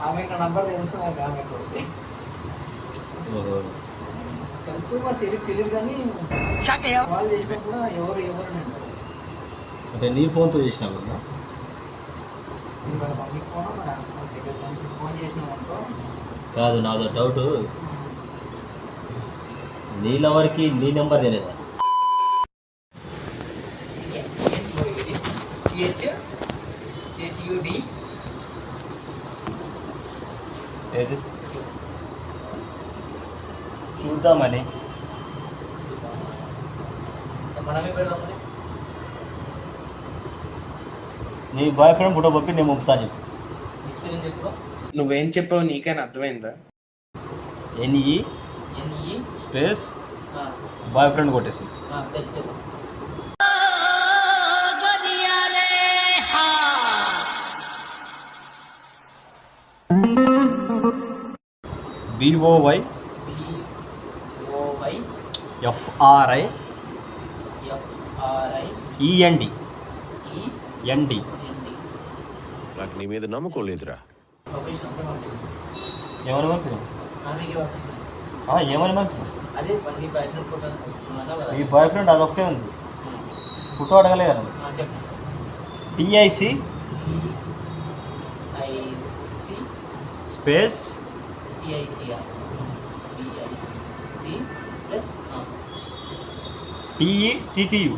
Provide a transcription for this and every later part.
ఆమెకు నంబర్ తెలుసు నాకు, ఆమెకు తెలుసు, తెలియదు కానీ వాళ్ళు చేసినప్పుడు ఎవరు నేను అంటే నీ ఫోన్తో చేసినా కదా మమ్మీ ఫోన్ ఫోన్ చేసినామనుకో. కాదు, నాదో డౌట్, నీ లవర్కి నీ నెంబర్ తెలియదా? CHUD ఏది చూద్దామని మనమే పెడదామని. నీ బాయ్ ఫ్రెండ్ ఫోటో పంపి నేను పంపుతాను చెప్పు. ఎక్స్పీరియన్స్ చెప్పు. నువ్వేం చెప్పావు నీకైనా అర్థమైందా? ఎన్ఈ స్పేస్ బాయ్ ఫ్రెండ్ కొట్టేసి చెప్పు. BOY FRI END నాకు నీ మీద నమ్మకం లేదురా. ఏమని పంపిన? ఏమని పంపిన? ఈ బాయ్ ఫ్రెండ్ అదొక్కటే ఉంది, ఫోటో అడగలే కదా. TIC space TTU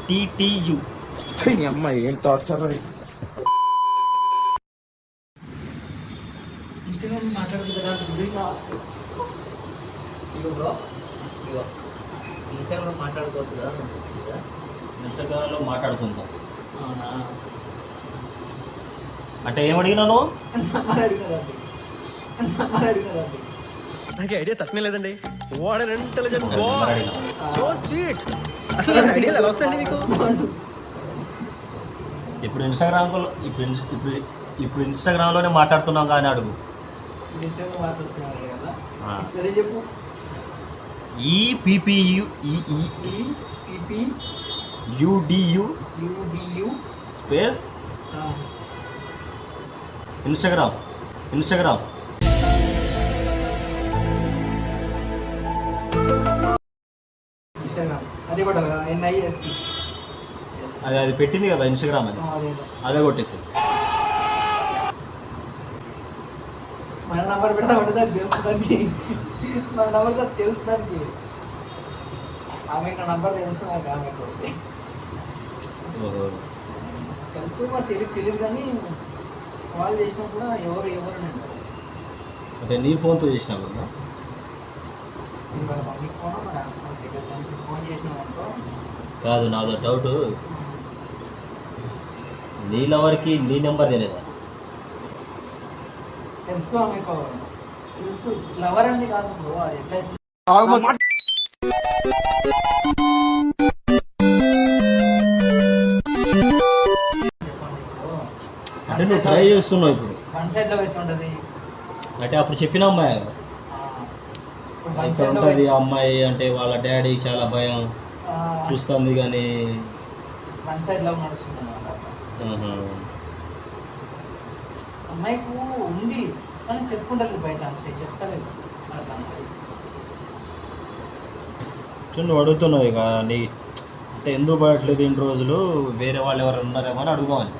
TTU. అమ్మాయి ఏం టార్చర్. ఇన్స్టాగ్రామ్ మాట్లాడదు కదా, ఇగో బ్రో, ఇగో ఇన్స్టాగ్రామ్ మాట్లాడుకోవచ్చు కదా. ఇన్స్టాగ్రామ్లో మాట్లాడుకుంటాం. అవునా? అంటే ఏమడిగినాను? అడిగినదండి. నాకు ఐడియా తక్కువ లేదండి. What an intelligent boy, so sweet. అసలు ఐడియా ఎలా వస్తాయండి మీకు? ఇప్పుడు ఇన్స్టాగ్రామ్లో ఇప్పుడు ఇన్స్టాగ్రామ్లోనే మాట్లాడుతున్నాం కానీ అడుగు. మాట్లాడుతున్నాను కదా, సరే చెప్పు. EPPU UDU స్పేస్ ఇన్స్టాగ్రామ్ అది కూడా NIST అది పెట్టింది కదా ఇన్స్టాగ్రామ్, అది అదే కొట్టేసి. మన నంబర్ పెడతామంటే దానికి తెలుసుదానికి, మన నంబర్ దానికి తెలుసుదానికి. ఆమెకు నంబర్ తెలుసు నాకు, ఆమెకు తెలుసు తెలియదు కానీ వాళ్ళు చేసినప్పుడు ఎవరు నేను అంటే నీ ఫోన్తో చేసినా కదా. మమ్మీ ఫోన్ ఫోన్ చేసినామనుకో. కాదు, నాదో డౌట్, నీ లవర్కి నీ నెంబర్ తెలియదా? తెలుసు, ఆమెకు తెలుసు. లవర్ అండి కాదు బ్రో, అది ఎట్లయితే అంటే నువ్వు ట్రై చేస్తున్నావు ఇప్పుడు. వన్ సైడ్ లో పెట్టుంటది. అంటే అప్పుడు చెప్పిన అమ్మాయి ఇక్కడ ఉంటుంది, ఆ అమ్మాయి అంటే వాళ్ళ డాడీ చాలా భయం చూస్తుంది కానీ వన్ సైడ్ లవ్ నడుస్తుంది. అమ్మాయికు ఉంది కానీ చెప్పుకుంటారు బయట, అంతే చెప్తలేదు. నువ్వు అడుగుతున్నావు ఇక నీ అంటే ఎందుకు పడట్లేదు ఇన్ని రోజులు, వేరే వాళ్ళు ఎవరు ఉన్నారేమో అని అడుగుదామని.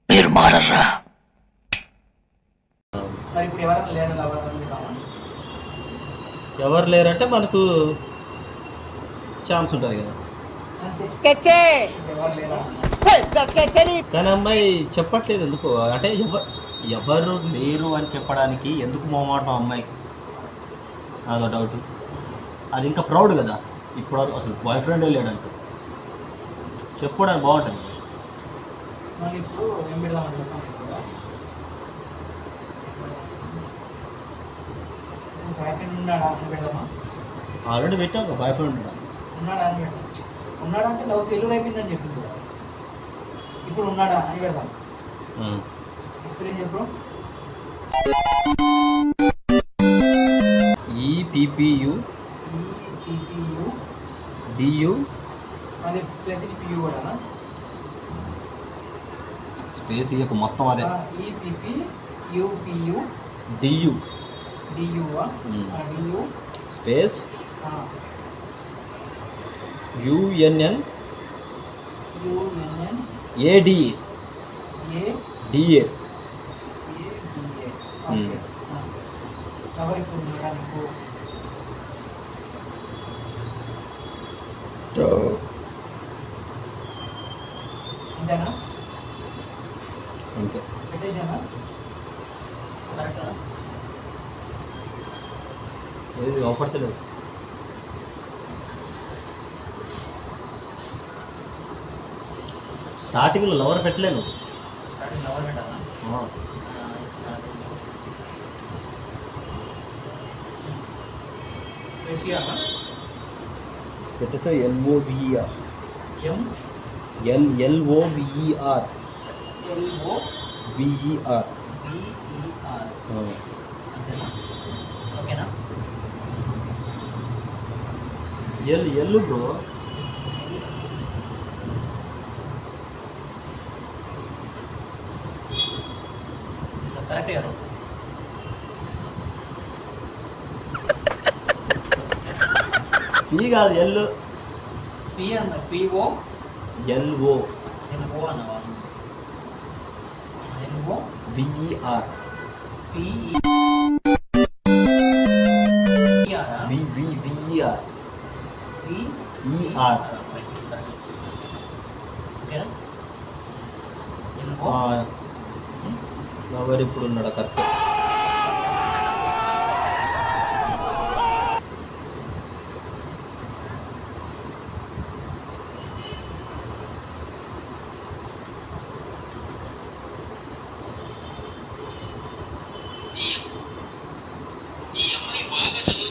మీరు మారరా మరి ఇప్పుడు ఎవరైనా లేరు లవర్? ఎవరు లేరంటే మనకు ఛాన్స్ ఉంటుంది కదా. కానీ అమ్మాయి చెప్పట్లేదు ఎందుకు, అంటే ఎవరు లేరు అని చెప్పడానికి ఎందుకు మొహమాటం అమ్మాయికి, అదో డౌట్. అది ఇంకా ప్రౌడ్ కదా, ఇప్పుడు అసలు బాయ్ ఫ్రెండ్ లేడంటే చెప్పుకోవడానికి బాగుంటుంది. ఇప్పుడు ఏం పెడదామని బాయ్ ఫ్రెండ్ ఉన్నాడా అని పెడదామా? ఆల్రెడీ పెట్టావు ఒక బాయ్ ఫ్రెండ్ ఉన్నాడా అని పెడదాం. ఉన్నాడా అంటే లవ్ ఫెయిల్యూర్ అయిపోయిందని చెప్పింది కదా, ఇప్పుడు ఉన్నాడా అని పెడదాం. ఎక్స్పీరియన్స్ చెప్పు. EPPU DU మళ్ళీ ప్లస్ ఇచ్చి పియూ కూడా స్పేస్ ఇయ్యకు మొత్తం అదే. ఈపిపి యూపియు డియు డియువా డియు స్పేస్ యుఎన్ఎన్ యుఎన్ఎన్ ఏడిఏ ఏ డిఏ. ADA okay. ఎవరు ఇప్పుడు నీకు ఇంతేనా అంతే. పెట్టేసానా కరెక్టా? ఏది అవపడతలేదు. స్టార్టింగ్లో లవర్ పెట్టలేను. స్టార్టింగ్ ఎవరు పెట్టాలా? ఆ. స్టార్టింగ్ రేషియానా పెట్టేసా ఎల్ఓవిఈఆర్ ఎం ఎల్ఓవిఈఆర్ ఎల్ఓ విఈఆర్. బిఈఆర్ అంతేనా? ఓకేనా? L bro. కరెక్ట్ కదా? పి కాదు ఎల్. పి అన్న పిఓ ఎల్ఓ ఎల్ఓ అన్నవా? L O V E R P E R V E R E R. ఓకేనా? ఎల్ఓ లవర్ ఇప్పుడు ఉన్నాడు కరెక్ట్. ఈ అమ్మాయి బాగా చదువుతుంది.